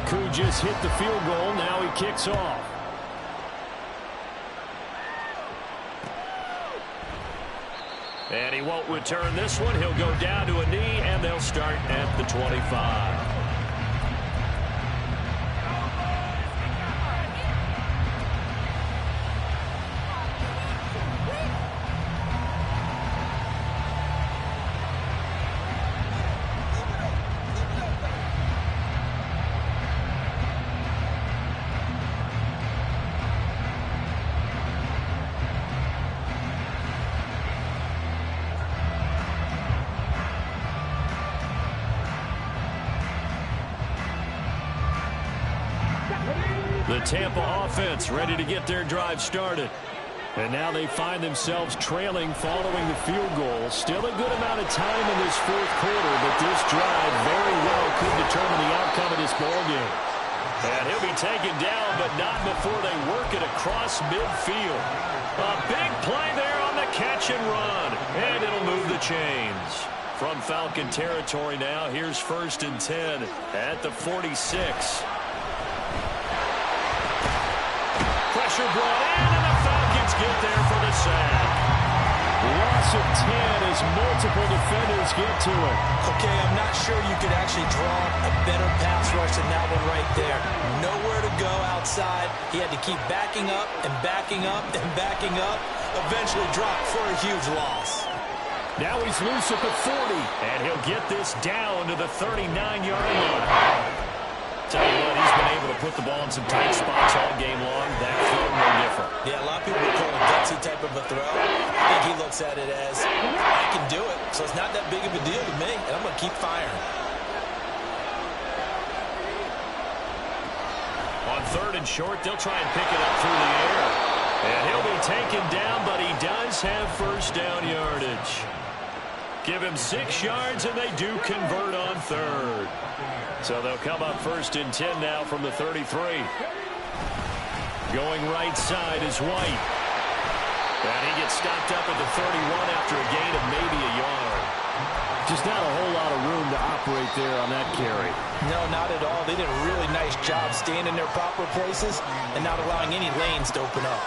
Koo just hit the field goal. Now he kicks off. And he won't return this one. He'll go down to a knee, and they'll start at the 25. The Tampa offense ready to get their drive started. And now they find themselves trailing following the field goal. Still a good amount of time in this fourth quarter, but this drive very well could determine the outcome of this ballgame. And he'll be taken down, but not before they work it across midfield. A big play there on the catch and run. And it'll move the chains. From Falcon territory now, here's 1st and 10 at the 46. Pressure brought in, and the Falcons get there for the sack. Loss of 10 as multiple defenders get to it. Okay, I'm not sure you could actually draw a better pass rush than that one right there. Nowhere to go outside. He had to keep backing up and backing up and backing up. Eventually dropped for a huge loss. Now he's loose at the 40, and he'll get this down to the 39-yard line. Tell you what, he's been able to put the ball in some tight spots all game long. That throw, no different. Yeah, a lot of people would call it a gutsy type of a throw. I think he looks at it as, I can do it, so it's not that big of a deal to me, and I'm going to keep firing. On 3rd and short, they'll try and pick it up through the air. And he'll be taken down, but he does have first down yardage. Give him 6 yards, and they do convert on 3rd. So they'll come up 1st and 10 now from the 33. Going right side is White. And he gets stopped up at the 31 after a gain of maybe a yard. Just not a whole lot of room to operate there on that carry. No, not at all. They did a really nice job staying in their proper places and not allowing any lanes to open up.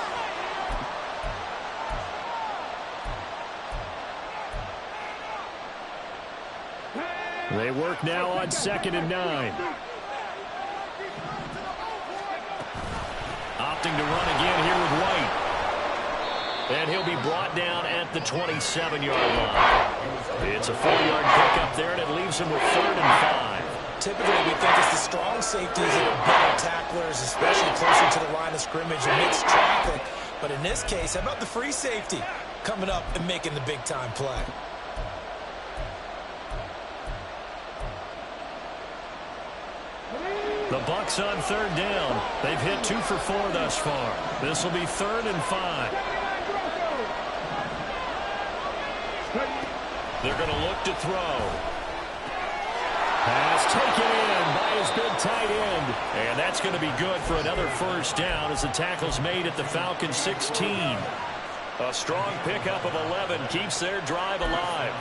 They work now on 2nd and 9. Opting to run again here with White. And he'll be brought down at the 27-yard line. It's a 4-yard pickup there, and it leaves him with 3rd and 5. Typically, we think it's the strong safeties that are better tacklers, especially closer to the line of scrimmage amidst traffic. But in this case, how about the free safety coming up and making the big-time play? The Bucks on 3rd down. They've hit 2 for 4 thus far. This will be 3rd and 5. They're going to look to throw. Pass taken in by his big tight end. And that's going to be good for another first down as the tackle's made at the Falcons 16. A strong pickup of 11 keeps their drive alive.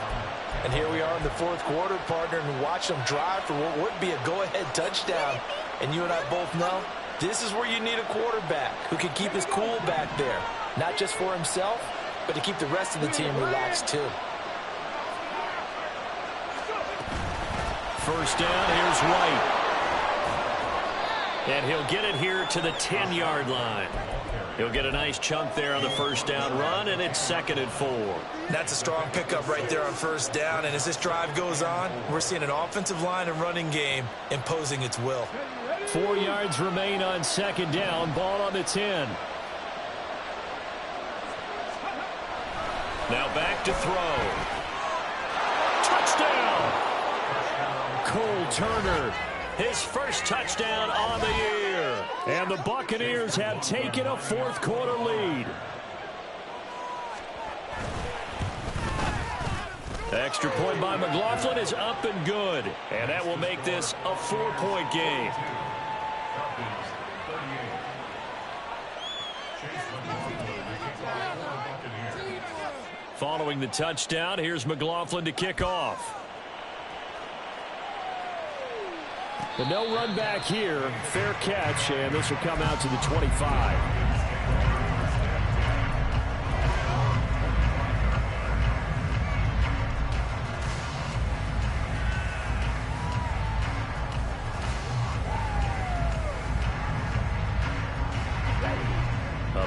And here we are in the fourth quarter, partner, and watch them drive for what would be a go-ahead touchdown. And you and I both know this is where you need a quarterback who can keep his cool back there. Not just for himself, but to keep the rest of the team relaxed too. First down, here's White. And he'll get it here to the 10-yard line. He'll get a nice chunk there on the first down run, and it's 2nd and 4. That's a strong pickup right there on first down, and as this drive goes on, we're seeing an offensive line and running game imposing its will. 4 yards remain on 2nd down, ball on the 10. Now back to throw. Touchdown! Cole Turner, his first touchdown on the year. And the Buccaneers have taken a fourth quarter lead. Extra point by McLaughlin is up and good. And that will make this a 4-point game. Following the touchdown, here's McLaughlin to kick off. But no run back here. Fair catch, and this will come out to the 25.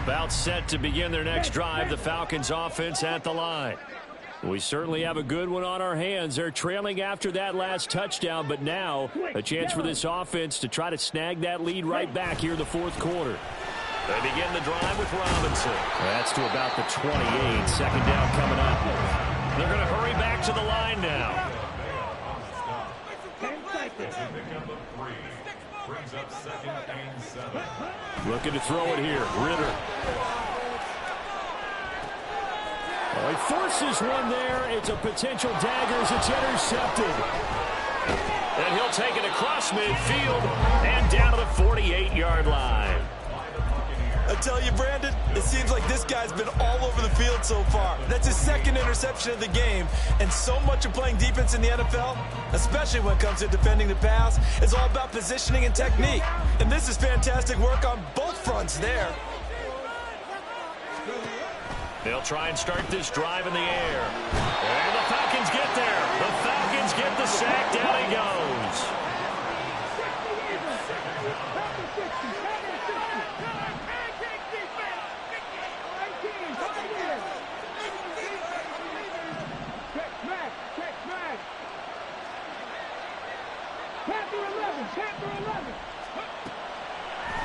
About set to begin their next drive, the Falcons offense at the line. We certainly have a good one on our hands. They're trailing after that last touchdown, but now a chance for this offense to try to snag that lead right back here in the fourth quarter. They begin the drive with Robinson. That's to about the 28. Second down coming up. They're going to hurry back to the line now. Brings up 2nd and 7. Looking to throw it here. Ritter. Well, he forces one there. It's a potential dagger as it's intercepted. And he'll take it across midfield and down to the 48-yard line. I tell you, Brandon, it seems like this guy's been all over the field so far. That's his 2nd interception of the game. And so much of playing defense in the NFL, especially when it comes to defending the pass, is all about positioning and technique. And this is fantastic work on both fronts there. They'll try and start this drive in the air. And the Falcons get there. The Falcons get the sack. Down he goes.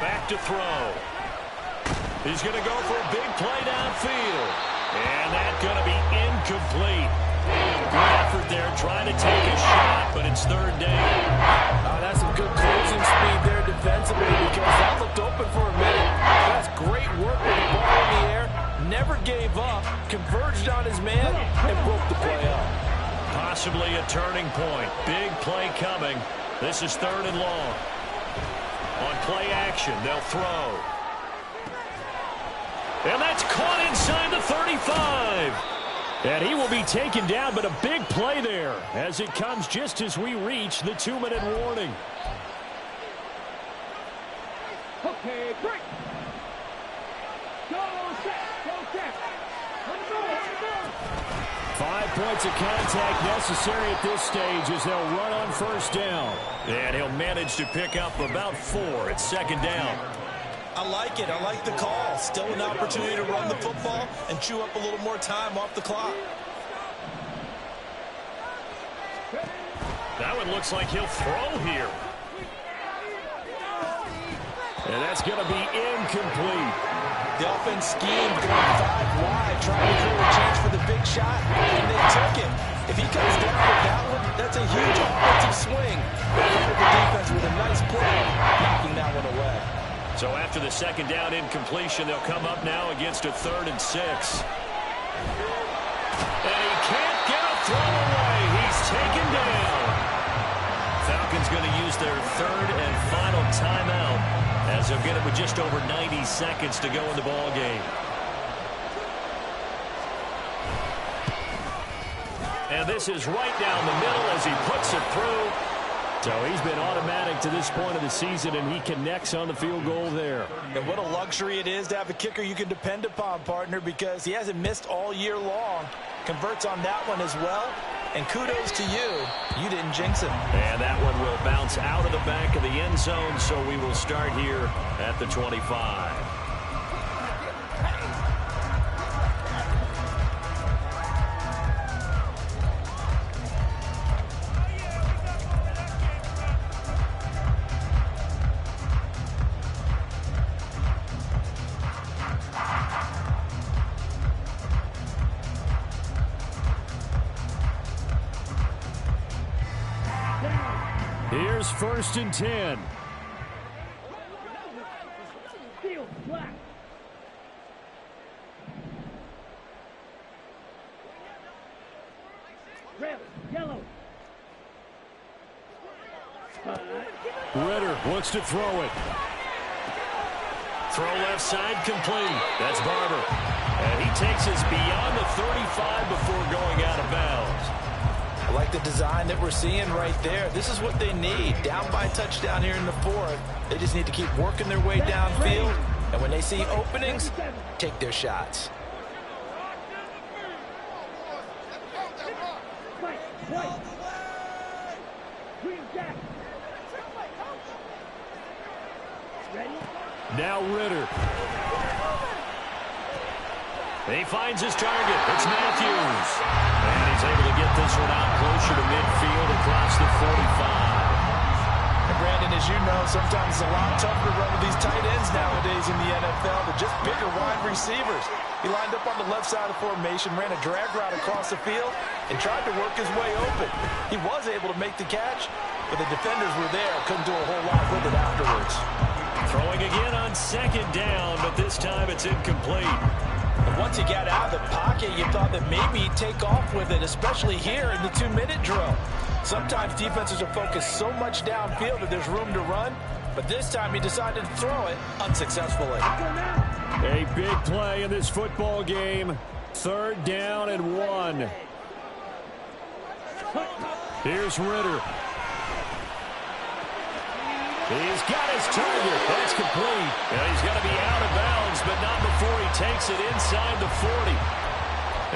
Back to throw. He's going to go for a big play downfield. And that's going to be incomplete. Good effort there, trying to take a shot, but it's 3rd down. That's some good closing speed there defensively because that looked open for a minute. That's great work with the ball in the air. Never gave up, converged on his man, and broke the play up. Possibly a turning point. Big play coming. This is 3rd and long. On play action, they'll throw. And that's caught inside the 35. And he will be taken down, but a big play there as it comes just as we reach the 2-minute warning. Okay, break. Go set. 5 points of contact necessary at this stage as they'll run on 1st down. And he'll manage to pick up about 4 at 2nd down. I like it. I like the call. Still an opportunity to run the football and chew up a little more time off the clock. That one looks like he'll throw here. And that's going to be incomplete. The offense schemed going 5 wide, trying to create a chance for the big shot, and they took it. If he comes down with that one, that's a huge offensive swing. The defense with a nice play, knocking that one away. So after the 2nd down incompletion, they'll come up now against a 3rd and 6. And he can't get a throw away. He's taken down. Falcons going to use their 3rd and final timeout as they'll get it with just over 90 seconds to go in the ball game. And this is right down the middle as he puts it through. So he's been automatic to this point of the season, and he connects on the field goal there. And what a luxury it is to have a kicker you can depend upon, partner, because he hasn't missed all year long. Converts on that one as well. And kudos to you. You didn't jinx it. And that one will bounce out of the back of the end zone, so we will start here at the 25. Here's 1st and 10. Field black. Red, yellow. Ritter wants to throw it. Throw left side complete. That's Barber. And he takes us beyond the 35 before going out of bounds. I like the design that we're seeing right there. This is what they need. Down by a touchdown here in the 4th. They just need to keep working their way downfield. And when they see openings, take their shots. Now Ritter. He finds his target. It's Matthews. And he's able to get this one out closer to midfield across the 45. And Brandon, as you know, sometimes it's a lot tougher to run with these tight ends nowadays in the NFL. They're just bigger wide receivers. He lined up on the left side of formation, ran a drag route across the field, and tried to work his way open. He was able to make the catch, but the defenders were there. Couldn't do a whole lot with it afterwards. Throwing again on second down, but this time it's incomplete. And once he got out of the pocket, you thought that maybe he'd take off with it, especially here in the 2-minute drill. Sometimes defenses are focused so much downfield that there's room to run, but this time he decided to throw it unsuccessfully. A big play in this football game. 3rd down and 1. Here's Ritter. He's got his target. That's complete. And he's got to be out of bounds, but not before he takes it inside the 40.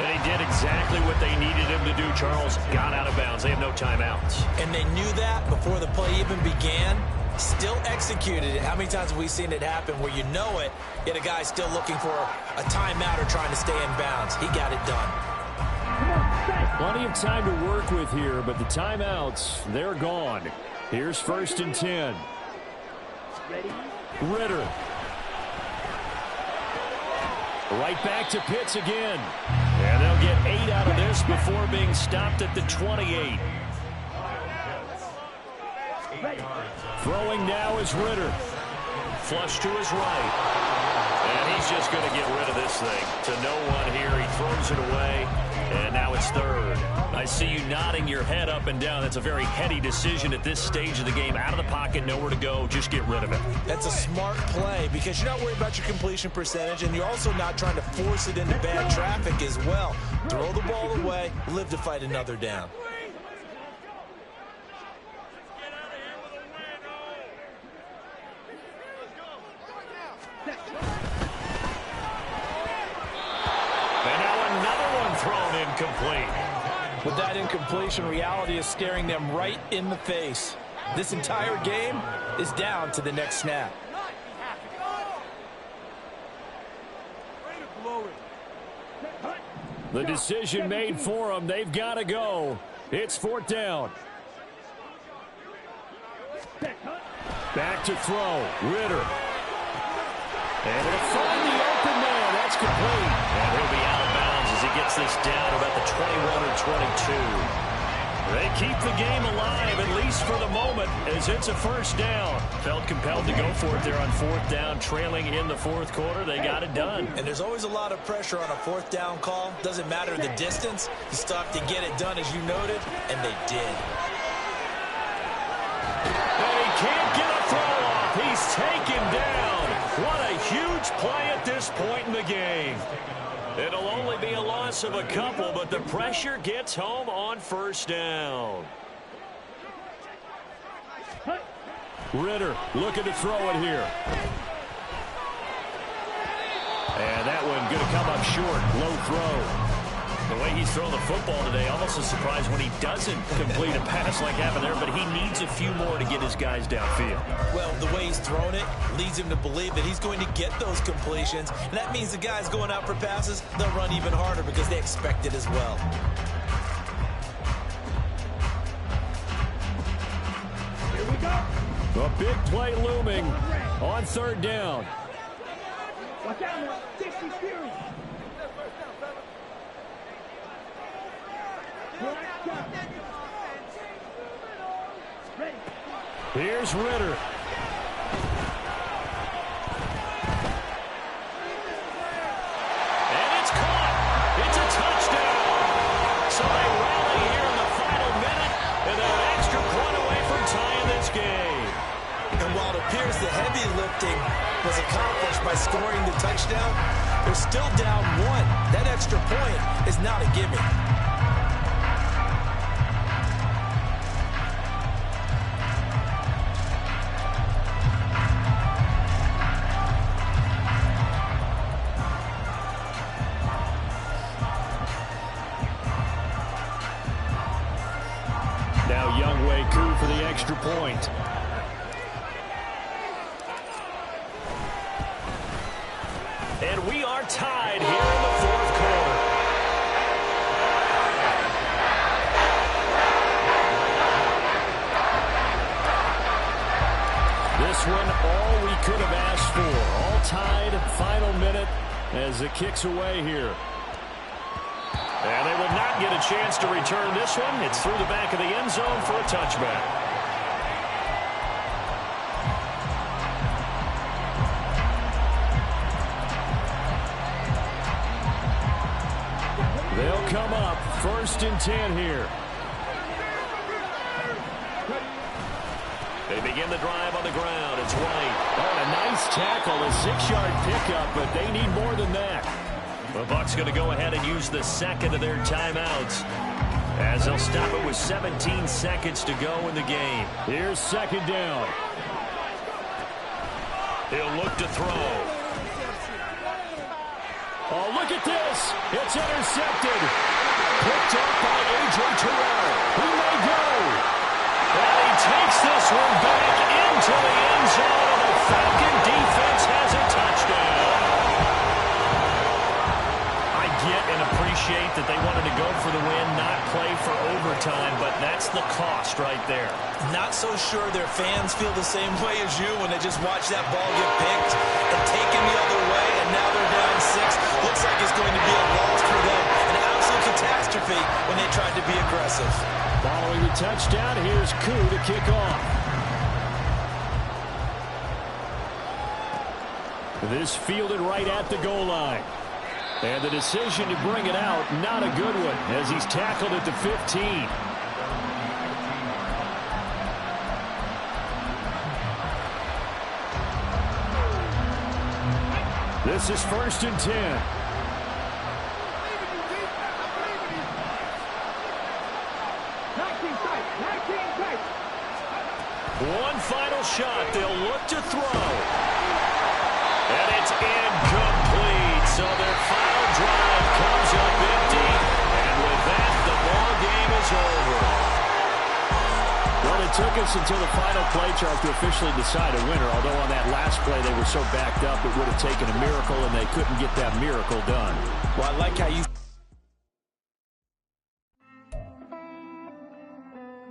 And he did exactly what they needed him to do, Charles. Got out of bounds. They have no timeouts. And they knew that before the play even began. Still executed it. How many times have we seen it happen where you know it, yet a guy's still looking for a timeout or trying to stay in bounds? He got it done. Plenty of time to work with here, but the timeouts, they're gone. Here's 1st and 10. Ritter. Right back to Pitts again. And they'll get 8 out of this before being stopped at the 28. Throwing now is Ritter. Flush to his right. And he's just going to get rid of this thing. To no one here. He throws it away. And now it's 3rd. I see you nodding your head up and down. That's a very heady decision at this stage of the game. Out of the pocket, nowhere to go. Just get rid of it. That's a smart play because you're not worried about your completion percentage, and you're also not trying to force it into bad traffic as well. Throw the ball away, live to fight another down. Complete. With that incompletion, reality is staring them right in the face. This entire game is down to the next snap. The decision made for them. They've got to go. It's 4th down. Back to throw. Ritter. And it'll find the open man. That's complete. And he'll be out of bounds as he gets this down about the 21 or 22. They keep the game alive, at least for the moment, as it's a 1st down. Felt compelled to go for it there on 4th down, trailing in the 4th quarter. They got it done. And there's always a lot of pressure on a 4th down call. Doesn't matter the distance. You still have to get it done, as you noted, and they did. They can't get a throw off. He's taken down. What a huge play at this point in the game. It'll only be a loss of a couple, but the pressure gets home on 1st down. Ritter looking to throw it here. And that one going to come up short. Low throw. The way he's thrown the football today, almost a surprise when he doesn't complete a pass like happened there, but he needs a few more to get his guys downfield. Well, the way he's thrown it leads him to believe that he's going to get those completions, and that means the guys going out for passes, they'll run even harder because they expect it as well. Here we go. A big play looming on 3rd down. Watch out now. 60 Fury. Here's Ritter. And it's caught. It's a touchdown. So they rally here in the final minute, and an extra point away from tying this game. And while it appears the heavy lifting was accomplished by scoring the touchdown, they're still down 1. That extra point is not a gimme. For the extra point. And we are tied here in the 4th quarter. This one, all we could have asked for. All tied, final minute as it kicks away here. And they will not get a chance to return this one. It's through the back of the end zone for a touchback. They'll come up 1st and 10 here. They begin the drive on the ground. It's White. Oh, a nice tackle, a 6-yard pickup, but they need more than that. The Bucs going to go ahead and use the second of their timeouts, as they'll stop it with 17 seconds to go in the game. Here's 2nd down. He'll look to throw. Oh, look at this. It's intercepted. Picked up by A.J. Terrell. He may go. And he takes this one back into the end zone. The Falcon defense has a touchdown. I get and appreciate that they wanted to go for the win, not play for overtime, but that's the cost right there. Not so sure their fans feel the same way as you when they just watch that ball get picked and taken the other way, and now they're down 6. Looks like it's going to be a loss for them. An absolute catastrophe when they tried to be aggressive. Following the touchdown, here's Koo to kick off. This fielded right at the goal line. And the decision to bring it out, not a good one, as he's tackled at the 15. This is 1st and 10. One final shot. They'll look to throw. And it's incomplete. So their final drive comes up empty. And with that, the ball game is over. Well, it took us until the final play chart to officially decide a winner. Although on that last play they were so backed up, it would have taken a miracle, and they couldn't get that miracle done. Well, I like how you